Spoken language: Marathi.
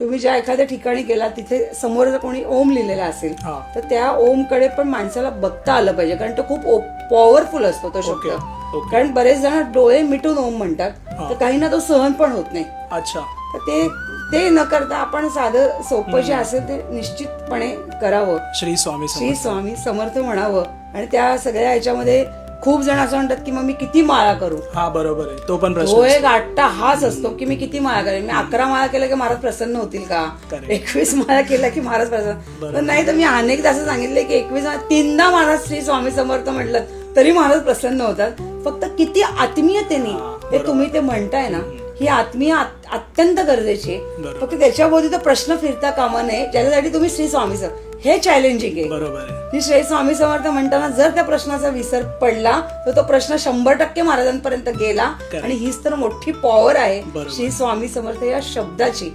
तुम्ही ज्या एखाद्या ठिकाणी गेला तिथे समोर जर कोणी ओम लिहिलेला असेल हा. तर त्या ओमकडे पण माणसाला बघता आलं पाहिजे, कारण तो खूप पॉवरफुल असतो तो शब्द. ओके. कारण बरेच जण डोळे मिटून ओम म्हणतात, हा. तर काहींना तो सहन पण होत नाही. अच्छा. तर ते न करता आपण साधं सोपं जे असेल ते निश्चितपणे करावं. श्री स्वामी श्री समर्थ. स्वामी समर्थ म्हणावं. आणि त्या सगळ्या ह्याच्यामध्ये खूप जण असं म्हणतात की मग मी किती माळा करू. हा बरोबर आहे, तो पण तो प्रश्न एक असतो. आट्टा हाच असतो की मी किती माळा करेन. मी 11 माळा केल्या की महाराज प्रसन्न होतील का, Correct. 21 माळा केल्या की महाराज प्रसन्न. बरोबर. पण नाही, तर मी अनेकदा असं सांगितलंय की 21 3दा महाराज श्री स्वामी समर्थ म्हटलं तरी महाराज प्रसन्न होतात. फक्त किती आत्मीयतेने बरोबर. हे तुम्ही ते म्हणताय ना, ही आत्मीय अत्यंत गरजेची आहे. बरोबर. फक्त त्याच्याभोवती तो प्रश्न फिरता कामा नये, ज्याच्यासाठी तुम्ही श्री स्वामी समर्थ हे चॅलेंजिंग आहे. बरोबर आहे. की श्री स्वामी समर्थ म्हणताना जर त्या प्रश्नाचा विसर पडला तर तो प्रश्न 100% महाराजांपर्यंत गेला. Correct. आणि हीच तर मोठी पॉवर आहे बरोबर. श्री स्वामी समर्थ या शब्दाची.